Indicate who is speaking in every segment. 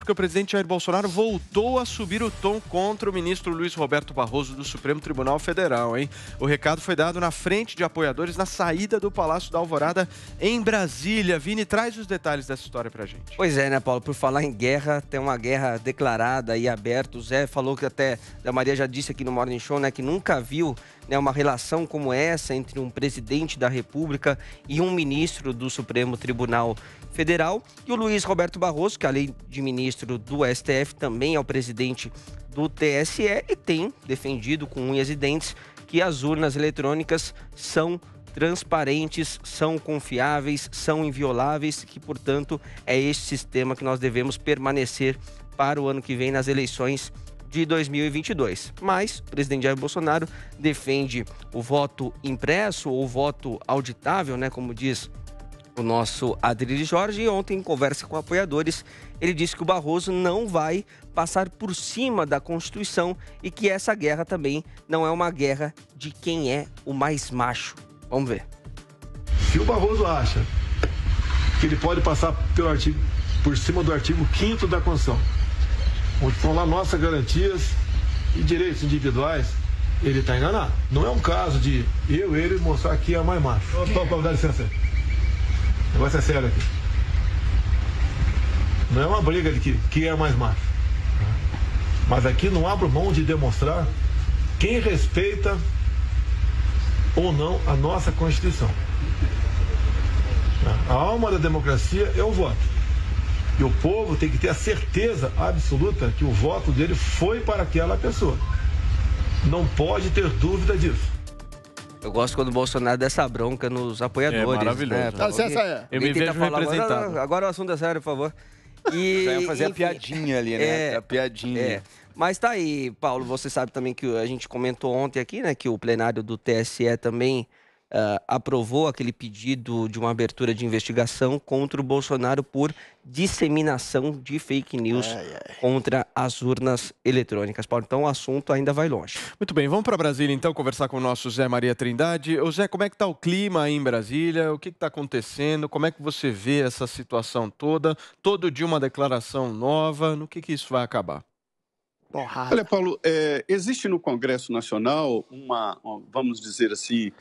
Speaker 1: porque o presidente Jair Bolsonaro voltou a subir o tom contra o ministro Luiz Roberto Barroso do Supremo Tribunal Federal, hein? O recado foi dado na frente de apoiadores na saída do Palácio da Alvorada em Brasília. Vini, traz os detalhes dessa história pra gente.
Speaker 2: Pois é, né, Paulo? Por falar em guerra, tem uma guerra declarada e aberta. O Zé falou que até, a Maria já disse aqui no Morning Show, né, que nunca viu, né, uma relação como essa entre um presidente da República e um ministro do Supremo Tribunal Federal. E o Luiz Roberto Barroso, que além de ministro do STF, também é o presidente do TSE e tem defendido com unhas e dentes que as urnas eletrônicas são transparentes, são confiáveis, são invioláveis, que, portanto, é este sistema que nós devemos permanecer para o ano que vem nas eleições de 2022. Mas o presidente Jair Bolsonaro defende o voto impresso ou voto auditável, né, como diz o nosso Adriles Jorge, e ontem, em conversa com apoiadores, ele disse que o Barroso não vai passar por cima da Constituição e que essa guerra também não é uma guerra de quem é o mais macho. Vamos ver.
Speaker 3: Se o Barroso acha que ele pode passar por cima do artigo 5º da Constituição, onde estão lá nossas garantias e direitos individuais, ele está enganado. Não é um caso de ele mostrar que é mais macho. Dá licença. O negócio é sério aqui. Não é uma briga de que é mais macho. Mas aqui não abro mão de demonstrar quem respeita ou não a nossa Constituição. A alma da democracia é o voto. E o povo tem que ter a certeza absoluta que o voto dele foi para aquela pessoa. Não pode ter dúvida disso.
Speaker 2: Eu gosto quando o Bolsonaro dá essa bronca nos apoiadores.
Speaker 1: É maravilhoso.
Speaker 2: Né?
Speaker 1: Eu me vejo representado.
Speaker 2: Agora o assunto é sério, por favor.
Speaker 4: E, já ia fazer a piadinha ali, né? A piadinha.
Speaker 2: É. Mas tá aí, Paulo, você sabe também que a gente comentou ontem aqui, né, que o plenário do TSE também aprovou aquele pedido de uma abertura de investigação contra o Bolsonaro por disseminação de fake news contra as urnas eletrônicas. Paulo, então o assunto ainda vai longe.
Speaker 1: Muito bem, vamos para Brasília então conversar com o nosso Zé Maria Trindade. Ô Zé, como é que está o clima aí em Brasília? O que está acontecendo? Como é que você vê essa situação toda? Todo dia uma declaração nova. No que isso vai acabar?
Speaker 5: Olha, Paulo, existe no Congresso Nacional vamos dizer assim,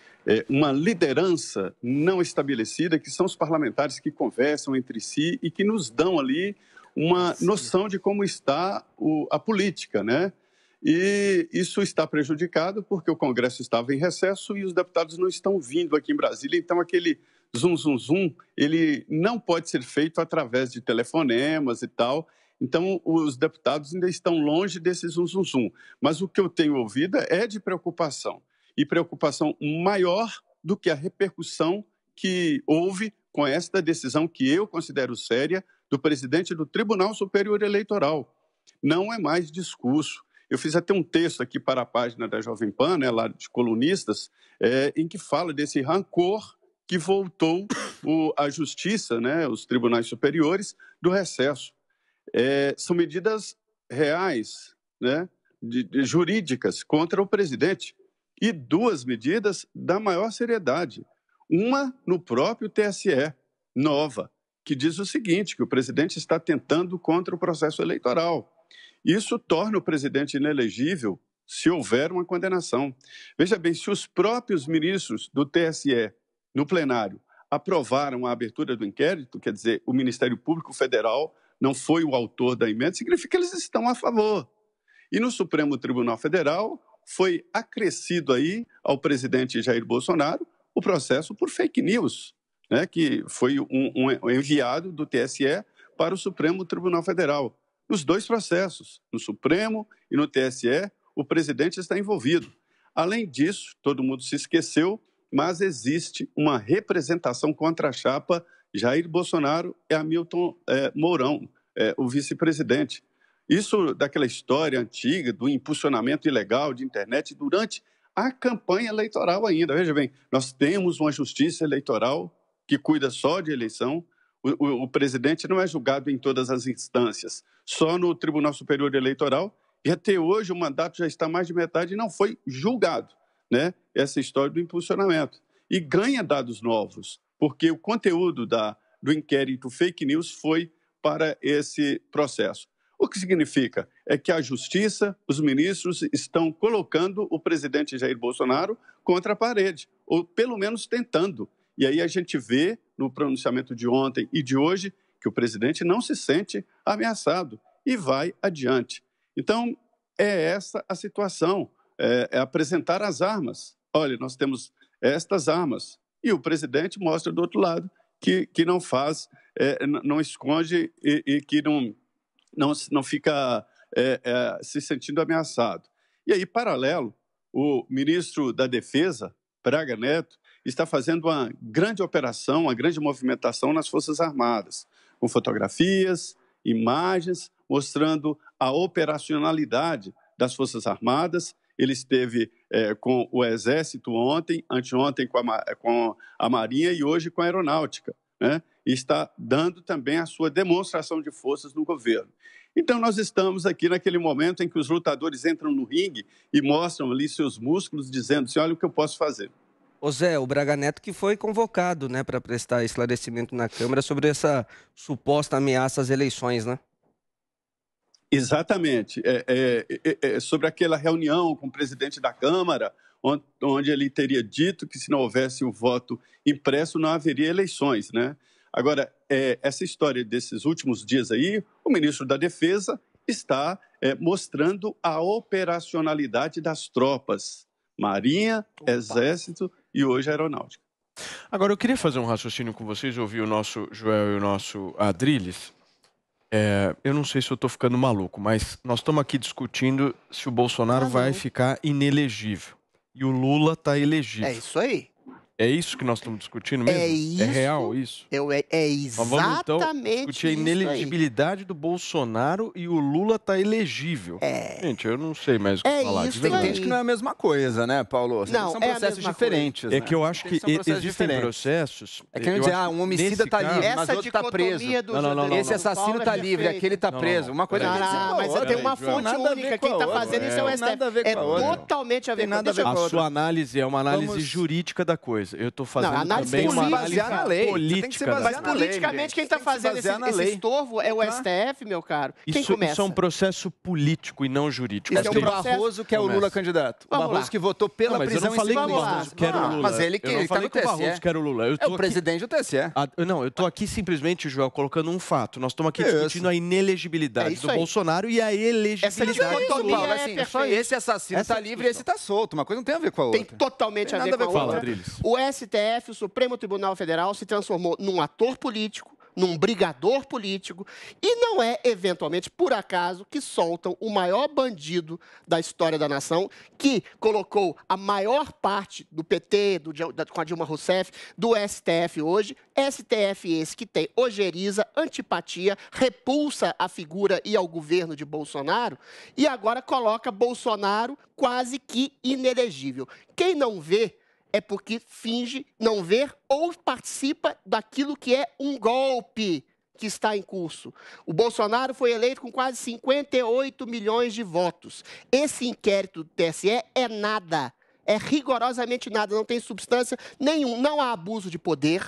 Speaker 5: uma liderança não estabelecida, que são os parlamentares que conversam entre si e que nos dão ali uma noção de como está a política, né? E isso está prejudicado porque o Congresso estava em recesso e os deputados não estão vindo aqui em Brasília, então aquele zum, zum, zum, ele não pode ser feito através de telefonemas e tal. Então, os deputados ainda estão longe desse zum, zum, zum. Mas o que eu tenho ouvido é de preocupação. E preocupação maior do que a repercussão que houve com esta decisão que eu considero séria do presidente do Tribunal Superior Eleitoral. Não é mais discurso. Eu fiz até um texto aqui para a página da Jovem Pan, né, lá de colunistas, em que fala desse rancor que voltou a justiça, né, os tribunais superiores, do recesso. São medidas reais, né, jurídicas contra o presidente e duas medidas da maior seriedade. Uma no próprio TSE, nova, que diz o seguinte, que o presidente está tentando contra o processo eleitoral. Isso torna o presidente inelegível se houver uma condenação. Veja bem, se os próprios ministros do TSE, no plenário, aprovaram a abertura do inquérito, quer dizer, o Ministério Público Federal não foi o autor da emenda, significa que eles estão a favor. E no Supremo Tribunal Federal foi acrescido aí ao presidente Jair Bolsonaro o processo por fake news, né, que foi um enviado do TSE para o Supremo Tribunal Federal. Nos dois processos, no Supremo e no TSE, o presidente está envolvido. Além disso, todo mundo se esqueceu, mas existe uma representação contra a chapa Jair Bolsonaro e Hamilton Mourão, o vice-presidente. Isso daquela história antiga do impulsionamento ilegal de internet durante a campanha eleitoral ainda. Veja bem, nós temos uma justiça eleitoral que cuida só de eleição. O presidente não é julgado em todas as instâncias, só no Tribunal Superior Eleitoral. E até hoje o mandato já está mais de metade e não foi julgado, né? Essa história do impulsionamento. E ganha dados novos, porque o conteúdo do inquérito fake news foi para esse processo. O que significa? É que a Justiça, os ministros estão colocando o presidente Jair Bolsonaro contra a parede, ou pelo menos tentando. E aí a gente vê no pronunciamento de ontem e de hoje que o presidente não se sente ameaçado e vai adiante. Então, é essa a situação, é apresentar as armas. Olha, nós temos estas armas. E o presidente mostra do outro lado que não faz, não esconde e que não fica se sentindo ameaçado. E aí, paralelo, o ministro da Defesa, Braga Neto, está fazendo uma grande operação, uma grande movimentação nas Forças Armadas, com fotografias, imagens, mostrando a operacionalidade das Forças Armadas. Ele esteve com o Exército ontem, anteontem com a Marinha e hoje com a Aeronáutica, né? E está dando também a sua demonstração de forças no governo. Então, nós estamos aqui naquele momento em que os lutadores entram no ringue e mostram ali seus músculos, dizendo assim, olha o que eu posso fazer.
Speaker 2: Ô Zé, o Braga Neto que foi convocado, né, para prestar esclarecimento na Câmara sobre essa suposta ameaça às eleições, né?
Speaker 5: Exatamente. Sobre aquela reunião com o presidente da Câmara, onde ele teria dito que se não houvesse o voto impresso, não haveria eleições, né? Agora, essa história desses últimos dias aí, o ministro da Defesa está mostrando a operacionalidade das tropas, Marinha, Exército e hoje Aeronáutica.
Speaker 1: Agora, eu queria fazer um raciocínio com vocês, ouvir o nosso Joel e o nosso Adriles. Eu não sei se eu estou ficando maluco, mas nós estamos aqui discutindo se o Bolsonaro vai ficar inelegível. E o Lula está elegível.
Speaker 6: É isso aí.
Speaker 1: É isso que nós estamos discutindo mesmo?
Speaker 6: É isso.
Speaker 1: É real isso?
Speaker 6: É exatamente.
Speaker 1: Mas vamos então discutir a inelegibilidade do Bolsonaro e o Lula tá elegível. Gente, eu não sei mais o que falar.
Speaker 4: Isso, tem gente que não é a mesma coisa, né, Paulo?
Speaker 6: Não,
Speaker 4: são processos diferentes.
Speaker 1: É que eu acho que existem processos...
Speaker 4: É que não dizer, um homicida tá livre, mas outro tá preso.
Speaker 1: Não.
Speaker 4: Esse assassino tá livre, aquele tá preso. Uma coisa
Speaker 6: mas você tem uma fonte única. Quem tá fazendo isso é o STF. É totalmente a ver com
Speaker 1: a sua análise é uma análise jurídica da coisa. Eu estou fazendo também uma análise política.
Speaker 6: Mas politicamente quem está fazendo esse estorvo é o STF, meu caro. Quem começa?
Speaker 1: Isso é um processo político e não jurídico.
Speaker 4: Esse é o Barroso que é o Lula candidato. O Barroso que votou pela prisão em cima do Lula. Mas ele que está no TSE.
Speaker 1: Quero Lula.
Speaker 4: É o presidente do TSE.
Speaker 1: Não, eu estou aqui simplesmente, Joel, colocando um fato. Nós estamos aqui discutindo a inelegibilidade do Bolsonaro e a elegibilidade do Lula.
Speaker 4: Esse assassino está livre e esse está solto. Uma coisa não tem a ver com a outra.
Speaker 6: Tem totalmente a ver com a outra. O STF, o Supremo Tribunal Federal, se transformou num ator político, num brigador político, e não é, eventualmente, por acaso, que soltam o maior bandido da história da nação, que colocou a maior parte do PT, com a Dilma Rousseff, do STF hoje, STF esse que tem ojeriza, antipatia, repulsa à figura e ao governo de Bolsonaro, e agora coloca Bolsonaro quase que inelegível. Quem não vê é porque finge não ver ou participa daquilo que é um golpe que está em curso. O Bolsonaro foi eleito com quase 58 milhões de votos. Esse inquérito do TSE é nada, é rigorosamente nada, não tem substância nenhuma. Não há abuso de poder,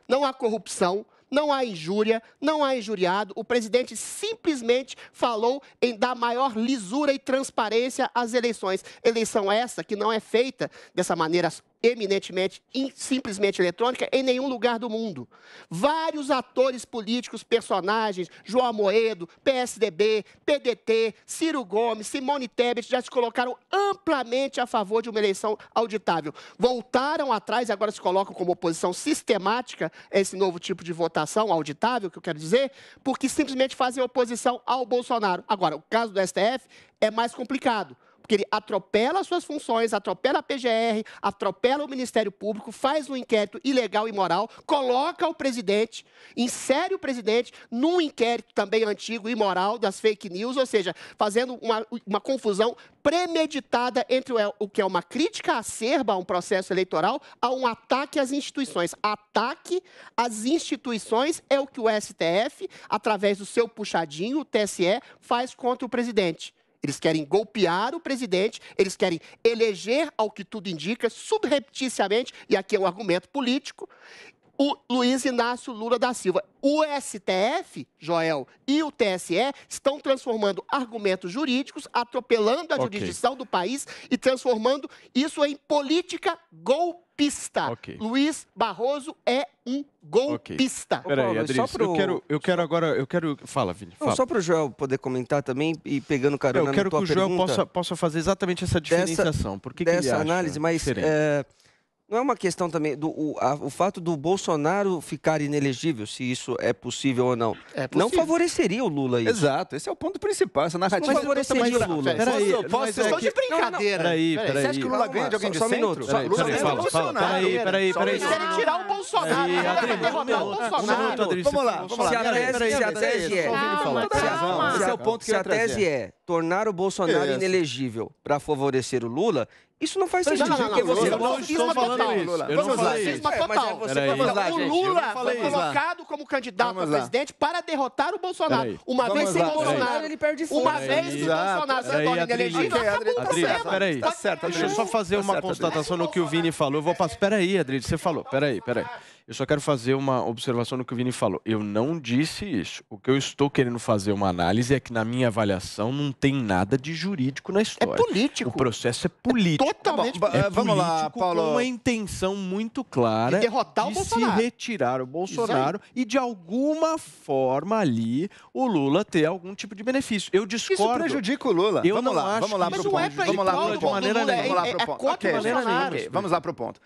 Speaker 6: não há corrupção, não há injúria, não há injuriado. O presidente simplesmente falou em dar maior lisura e transparência às eleições. Eleição essa que não é feita dessa maneira eminentemente, simplesmente eletrônica, em nenhum lugar do mundo. Vários atores políticos, personagens, João Amoedo, PSDB, PDT, Ciro Gomes, Simone Tebet, já se colocaram amplamente a favor de uma eleição auditável. Voltaram atrás e agora se colocam como oposição sistemática a esse novo tipo de votação auditável, que eu quero dizer, porque simplesmente fazem oposição ao Bolsonaro. Agora, o caso do STF é mais complicado, porque ele atropela as suas funções, atropela a PGR, atropela o Ministério Público, faz um inquérito ilegal e imoral, coloca o presidente, insere o presidente num inquérito também antigo e imoral das fake news, ou seja, fazendo uma confusão premeditada entre o que é uma crítica acerba a um processo eleitoral a um ataque às instituições. Ataque às instituições é o que o STF, através do seu puxadinho, o TSE, faz contra o presidente. Eles querem golpear o presidente, eles querem eleger, ao que tudo indica, subrepticiamente, e aqui é um argumento político, o Luiz Inácio Lula da Silva. O STF, Joel, e o TSE estão transformando argumentos jurídicos, atropelando a jurisdição do país e transformando isso em política golpista. Luiz Barroso é um golpista.
Speaker 1: Peraí, Adriles, eu quero... Fala, Vini. Fala.
Speaker 2: Só para o Joel poder comentar também e pegando carona na tua pergunta...
Speaker 1: Eu quero que o Joel possa fazer exatamente essa diferenciação. Por que
Speaker 2: dessa
Speaker 1: ele acha
Speaker 2: análise, mas não é uma questão também o fato do Bolsonaro ficar inelegível, se isso é possível ou não. Não favoreceria o Lula isso.
Speaker 4: Exato, esse é o ponto principal. Essa narrativa
Speaker 2: não favoreceria o Lula.
Speaker 6: Peraí, estou de brincadeira.
Speaker 1: Peraí.
Speaker 4: Você acha que o Lula ganha de alguém de centro?
Speaker 1: Peraí.
Speaker 6: Eles querem tirar o Bolsonaro. Derrotar o Bolsonaro.
Speaker 4: Vamos lá.
Speaker 2: Se a tese é...
Speaker 4: Esse é o ponto que eu ia trazer.
Speaker 2: Se a tese é tornar o Bolsonaro inelegível para favorecer o Lula... Isso não faz sentido.
Speaker 1: Eu não estou falando isso.
Speaker 6: Vamos lá, o Lula foi colocado como candidato a presidente para derrotar o Bolsonaro. Uma vez sem Bolsonaro, ele perde força. Uma vez que o Bolsonaro se torna inelegível, acabou.
Speaker 1: Peraí, deixa eu só fazer uma constatação no que o Vini falou. Eu vou passar. Peraí, Adriles, você falou. Peraí. Eu só quero fazer uma observação no que o Vini falou. Eu não disse isso. O que eu estou querendo fazer uma análise é que, na minha avaliação, não tem nada de jurídico na história.
Speaker 6: É político.
Speaker 1: O processo é político.
Speaker 6: Totalmente
Speaker 1: político.
Speaker 4: Vamos lá, Paulo.
Speaker 1: Com uma intenção muito clara
Speaker 6: de derrotar o Bolsonaro.
Speaker 1: Se retirar o Bolsonaro e, de alguma forma, ali, o Lula ter algum tipo de benefício. Eu discordo.
Speaker 4: Isso prejudica o Lula.
Speaker 1: Vamos lá pro ponto.
Speaker 4: Vamos lá pro ponto. Vamos lá pro ponto.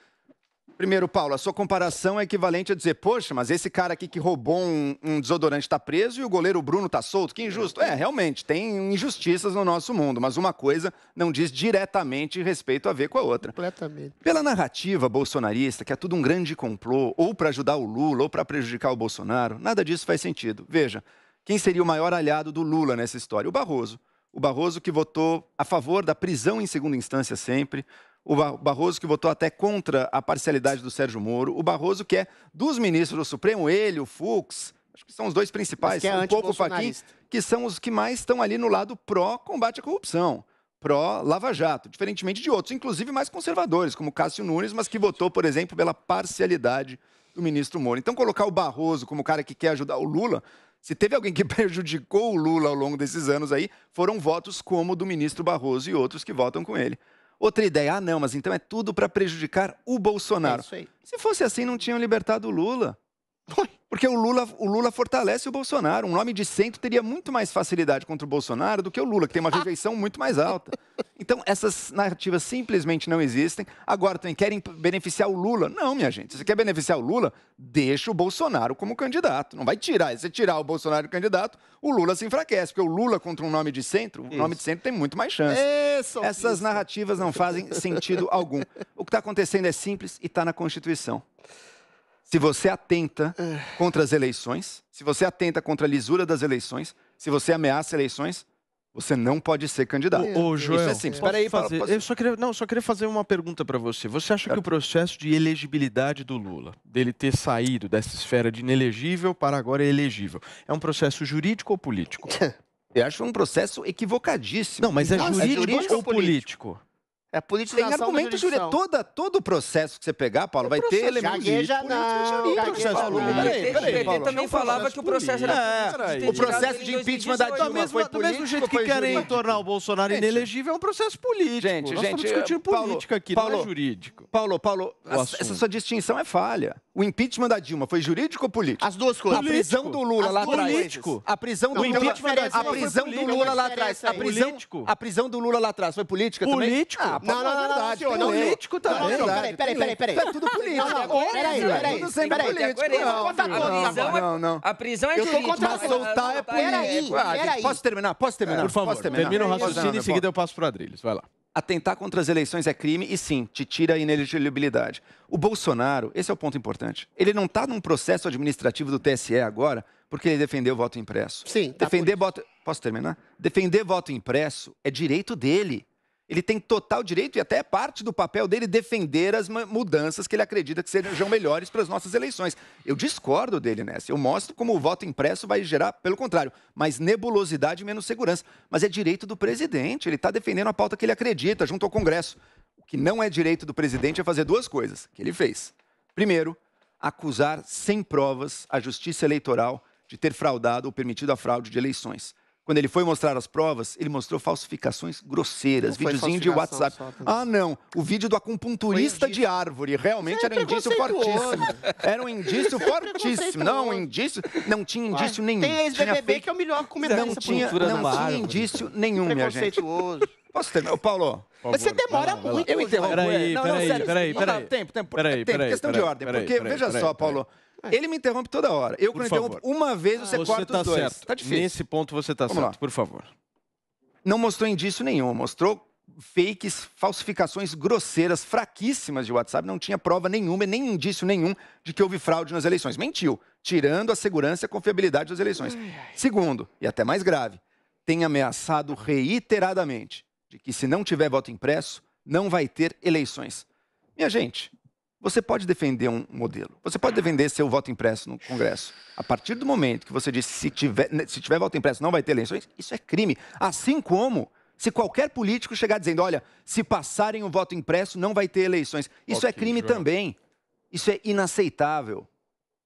Speaker 4: Primeiro, Paulo, a sua comparação é equivalente a dizer, poxa, mas esse cara aqui que roubou um desodorante está preso e o goleiro Bruno está solto, que injusto. Realmente, tem injustiças no nosso mundo, mas uma coisa não diz diretamente respeito a ver com a outra.
Speaker 6: Completamente.
Speaker 4: Pela narrativa bolsonarista, que é tudo um grande complô, ou para ajudar o Lula, ou para prejudicar o Bolsonaro, nada disso faz sentido. Veja, quem seria o maior aliado do Lula nessa história? O Barroso. O Barroso que votou a favor da prisão em segunda instância sempre, o Barroso que votou até contra a parcialidade do Sérgio Moro, o Barroso que é dos ministros do Supremo, ele, o Fux, acho que são os dois principais, um pouco o Fachin, que são os que mais estão ali no lado pró-combate à corrupção, pró-Lava Jato, diferentemente de outros, inclusive mais conservadores, como Cássio Nunes, mas que votou, por exemplo, pela parcialidade do ministro Moro. Então, colocar o Barroso como o cara que quer ajudar o Lula, se teve alguém que prejudicou o Lula ao longo desses anos aí, foram votos como o do ministro Barroso e outros que votam com ele. Outra ideia, não, mas então é tudo para prejudicar o Bolsonaro.
Speaker 6: Isso aí.
Speaker 4: Se fosse assim, não tinham libertado o Lula. Porque o Lula fortalece o Bolsonaro. Um nome de centro teria muito mais facilidade contra o Bolsonaro do que o Lula, que tem uma rejeição muito mais alta. Então, essas narrativas simplesmente não existem. Agora, também querem beneficiar o Lula? Não, minha gente. Se você quer beneficiar o Lula, deixa o Bolsonaro como candidato. Não vai tirar. Se você tirar o Bolsonaro candidato, o Lula se enfraquece. Porque o Lula contra um nome de centro, o nome de centro tem muito mais chance. Essas narrativas não fazem sentido algum. O que está acontecendo é simples e está na Constituição. Se você atenta contra as eleições, se você atenta contra a lisura das eleições, se você ameaça eleições, você não pode ser candidato.
Speaker 1: Ô, Joel,
Speaker 4: isso é simples.
Speaker 1: Eu só queria fazer uma pergunta para você. Você acha que o processo de elegibilidade do Lula, dele ter saído dessa esfera de inelegível para agora elegível, é um processo jurídico ou político?
Speaker 4: Eu acho um processo equivocadíssimo.
Speaker 1: Não, mas é jurídico ou político?
Speaker 6: É politização.
Speaker 4: Tem argumento jurídico. Todo o processo que você pegar, Paulo, vai ter elementos jurídicos.
Speaker 2: Peraí, ele também falava que o processo era...
Speaker 4: O processo de impeachment da Dilma foi político.
Speaker 1: Do mesmo jeito que querem tornar o Bolsonaro inelegível, é um processo político. Nós estamos discutindo política aqui, não é jurídico.
Speaker 4: Paulo, essa sua distinção é falha. O impeachment da Dilma foi jurídico ou político?
Speaker 6: As duas coisas.
Speaker 4: A prisão do Lula lá atrás.
Speaker 1: Político.
Speaker 4: A prisão do Lula lá atrás. A prisão do Lula lá atrás foi política também?
Speaker 1: Político.
Speaker 6: Não,
Speaker 1: político também.
Speaker 6: Peraí.
Speaker 4: É tudo político.
Speaker 6: Peraí.
Speaker 4: Tudo sempre político.
Speaker 2: A prisão é
Speaker 6: jurídica. Eu tô contra
Speaker 4: mas soltar é político. Posso terminar?
Speaker 1: Por favor, termina o raciocínio e em seguida eu passo para o Adriles. Vai lá.
Speaker 4: Atentar contra as eleições é crime e sim, te tira a inelegibilidade. O Bolsonaro, esse é o ponto importante, ele não está num processo administrativo do TSE agora porque ele defendeu o voto impresso.
Speaker 6: Sim,
Speaker 4: Posso terminar? Defender voto impresso é direito dele. Ele tem total direito e até é parte do papel dele defender as mudanças que ele acredita que sejam melhores para as nossas eleições. Eu discordo dele nessa. Eu mostro como o voto impresso vai gerar, pelo contrário, mais nebulosidade e menos segurança. Mas é direito do presidente. Ele está defendendo a pauta que ele acredita junto ao Congresso. O que não é direito do presidente é fazer duas coisas que ele fez. Primeiro, acusar sem provas a Justiça Eleitoral de ter fraudado ou permitido a fraude de eleições. Quando ele foi mostrar as provas, ele mostrou falsificações grosseiras, videozinho de WhatsApp. Ah, não, o vídeo do acupunturista de árvore, realmente era um indício fortíssimo. Era um indício fortíssimo. Não, indício, não tinha indício nenhum.
Speaker 6: Tem ex-BBB que é o melhor comentário.
Speaker 4: Não tinha indício nenhum, minha gente. Posso terminar? Paulo...
Speaker 6: Você demora muito.
Speaker 4: Eu interrompo.
Speaker 1: Peraí.
Speaker 4: Tempo, questão de ordem. Porque, veja só, Paulo... Ele me interrompe toda hora. Eu, quando interrompo uma vez, você corta os dois.
Speaker 1: Certo. Tá difícil. Nesse ponto você tá certo, por favor.
Speaker 4: Não mostrou indício nenhum. Mostrou fakes, falsificações grosseiras, fraquíssimas de WhatsApp. Não tinha prova nenhuma, nem indício nenhum de que houve fraude nas eleições. Mentiu, tirando a segurança e a confiabilidade das eleições. Segundo, e até mais grave, tem ameaçado reiteradamente de que se não tiver voto impresso, não vai ter eleições. Minha gente... Você pode defender um modelo, você pode defender seu voto impresso no Congresso. A partir do momento que você diz se tiver voto impresso não vai ter eleições, isso é crime. Assim como se qualquer político chegar dizendo, olha, se passarem o voto impresso não vai ter eleições. Isso é crime também. Isso é inaceitável.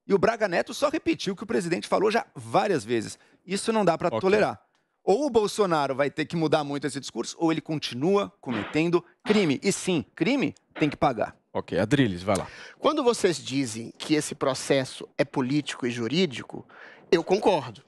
Speaker 4: E o Braga Neto só repetiu o que o presidente falou já várias vezes. Isso não dá para tolerar. Ou o Bolsonaro vai ter que mudar muito esse discurso, ou ele continua cometendo crime. E sim, crime tem que pagar.
Speaker 1: Ok, Adriles, vai lá.
Speaker 6: Quando vocês dizem que esse processo é político e jurídico, eu concordo.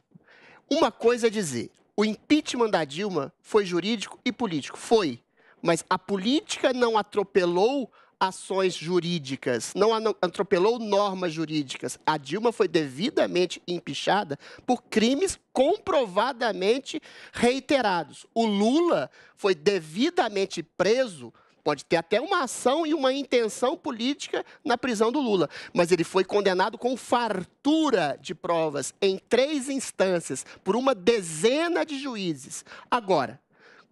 Speaker 6: Uma coisa é dizer, o impeachment da Dilma foi jurídico e político. Foi, mas a política não atropelou ações jurídicas, não atropelou normas jurídicas. A Dilma foi devidamente empichada por crimes comprovadamente reiterados. O Lula foi devidamente preso. Pode ter até uma ação e uma intenção política na prisão do Lula. Mas ele foi condenado com fartura de provas em 3 instâncias, por uma dezena de juízes. Agora,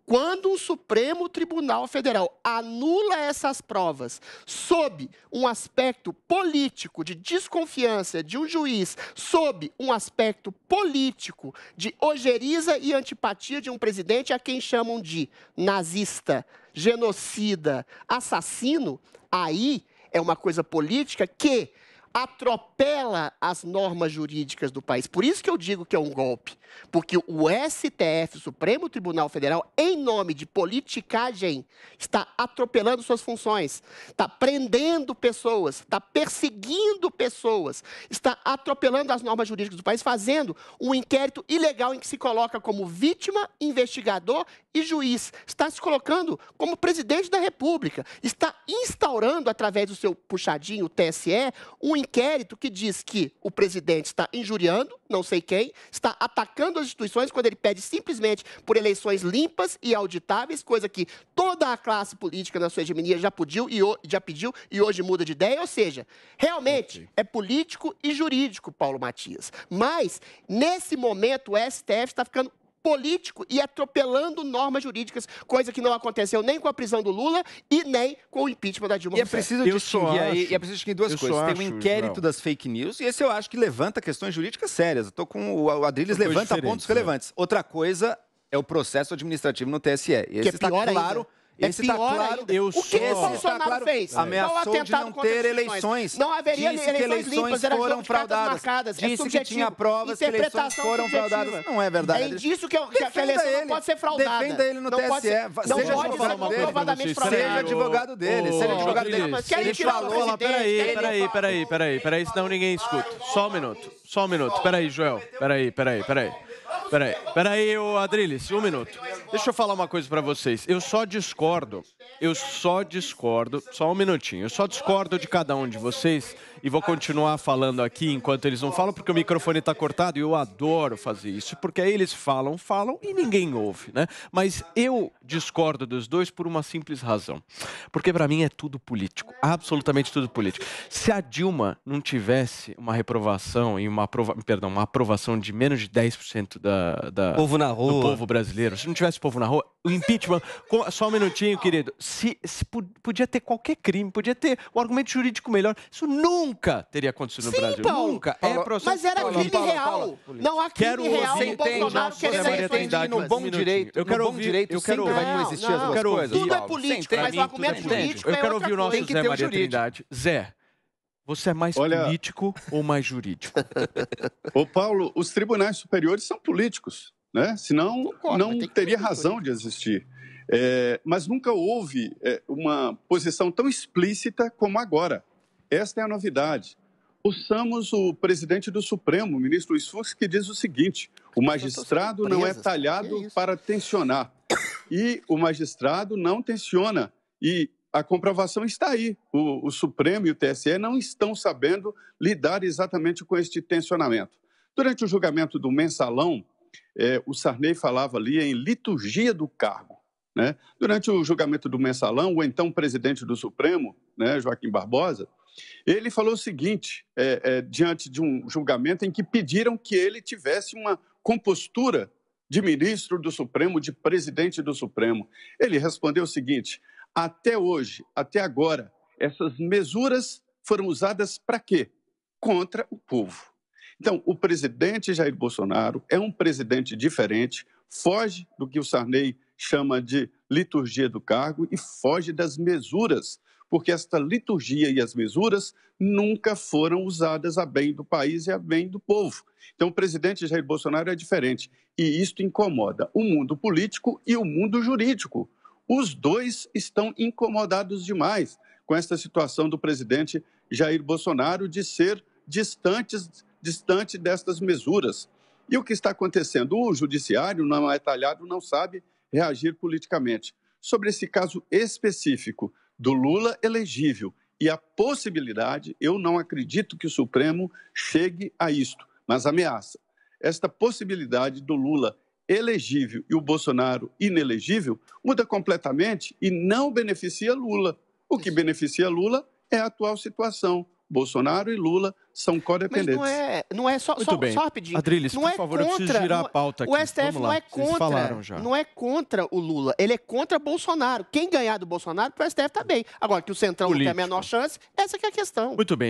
Speaker 6: quando o Supremo Tribunal Federal anula essas provas sob um aspecto político de desconfiança de um juiz, sob um aspecto político de ojeriza e antipatia de um presidente a quem chamam de nazista, genocida, assassino, aí é uma coisa política que atropela as normas jurídicas do país. Por isso que eu digo que é um golpe. Porque o STF, o Supremo Tribunal Federal, em nome de politicagem, está atropelando suas funções, está prendendo pessoas, está perseguindo pessoas, está atropelando as normas jurídicas do país, fazendo um inquérito ilegal em que se coloca como vítima, investigador e juiz. Está se colocando como presidente da República. Está instaurando, através do seu puxadinho, o TSE, um inquérito que diz que o presidente está injuriando, não sei quem, está atacando as instituições quando ele pede simplesmente por eleições limpas e auditáveis, coisa que toda a classe política na sua hegemonia já pediu e hoje muda de ideia. Ou seja, realmente é político e jurídico, Paulo Matias. Mas, nesse momento, o STF está ficando político e atropelando normas jurídicas, coisa que não aconteceu nem com a prisão do Lula e nem com o impeachment da Dilma.
Speaker 4: E é preciso distinguir duas coisas. Tem um inquérito das fake news e esse eu acho que levanta questões jurídicas sérias. Eu estou com o Adriles, levanta pontos relevantes. Outra coisa é o processo administrativo no TSE. Esse está claro. Esse está claro.
Speaker 6: O que o Bolsonaro fez?
Speaker 4: Ameaçou de não ter eleições.
Speaker 6: Não haveria
Speaker 4: disse que eleições foram fraudadas. Disse que tinha provas que eleições foram fraudadas. Não é verdade.
Speaker 6: É indício que a eleição não pode ser fraudada.
Speaker 4: Defenda ele no TSE. Seja advogado dele. Seja advogado dele.
Speaker 1: Ele falou. Peraí, senão ninguém escuta. Só um minuto. Peraí, Joel. Peraí, Adriles, um minuto. Deixa eu falar uma coisa pra vocês. Eu só discordo, só um minutinho. Eu só discordo de cada um de vocês e vou continuar falando aqui enquanto eles não falam, porque o microfone tá cortado e eu adoro fazer isso, porque aí eles falam e ninguém ouve, né? Mas eu discordo dos dois por uma simples razão. Porque pra mim é tudo político, absolutamente tudo político. Se a Dilma não tivesse uma reprovação e uma aprovação de menos de 10%
Speaker 2: povo na rua,
Speaker 1: do povo brasileiro, se não tivesse povo na rua, o impeachment, só um minutinho, querido, se podia ter qualquer crime, podia ter o argumento jurídico melhor, isso nunca teria acontecido no Brasil.
Speaker 6: Paulo,
Speaker 1: nunca.
Speaker 6: Paulo, mas era crime real. Não há crime real no Bolsonaro querendo
Speaker 4: no bom direito.
Speaker 1: Eu quero ouvir,
Speaker 4: vai coexistir as duas coisas.
Speaker 6: Tudo é político, mas o argumento jurídico
Speaker 1: eu quero ouvir o nosso Zé Maria Trindade. Zé, Você é mais político ou mais jurídico?
Speaker 5: Ô Paulo, os tribunais superiores são políticos, né? Senão não teria razão de existir. Mas nunca houve uma posição tão explícita como agora. Esta é a novidade. Ouçamos o presidente do Supremo, o ministro Luiz Fux, que diz o seguinte: o magistrado não é talhado para tensionar. E o magistrado não tensiona. E a comprovação está aí. O Supremo e o TSE não estão sabendo lidar exatamente com este tensionamento. Durante o julgamento do Mensalão, o Sarney falava ali em liturgia do cargo, né? Durante o julgamento do Mensalão, o então presidente do Supremo, né, Joaquim Barbosa, ele falou o seguinte, diante de um julgamento em que pediram que ele tivesse uma compostura de ministro do Supremo, de presidente do Supremo. Ele respondeu o seguinte: até hoje, até agora, essas mesuras foram usadas para quê? Contra o povo. Então, o presidente Jair Bolsonaro é um presidente diferente, foge do que o Sarney chama de liturgia do cargo e foge das mesuras, porque esta liturgia e as mesuras nunca foram usadas a bem do país e a bem do povo. Então, o presidente Jair Bolsonaro é diferente e isto incomoda o mundo político e o mundo jurídico. Os dois estão incomodados demais com esta situação do presidente Jair Bolsonaro de ser distante destas mesuras. E o que está acontecendo? O judiciário não é talhado, não sabe reagir politicamente. Sobre esse caso específico do Lula elegível e a possibilidade, eu não acredito que o Supremo chegue a isto, mas ameaça. Esta possibilidade do Lula elegível e o Bolsonaro inelegível muda completamente e não beneficia Lula. O que beneficia Lula é a atual situação. Bolsonaro e Lula são codependentes.
Speaker 6: Mas não é só rapidinho.
Speaker 1: Adriles, por favor, eu preciso girar a pauta aqui.
Speaker 6: O STF não é contra o Lula, ele é contra Bolsonaro. Quem ganhar do Bolsonaro, para o STF tá bem. Agora, que o Centrão não tem a menor chance, essa que é a questão.
Speaker 1: Muito bem.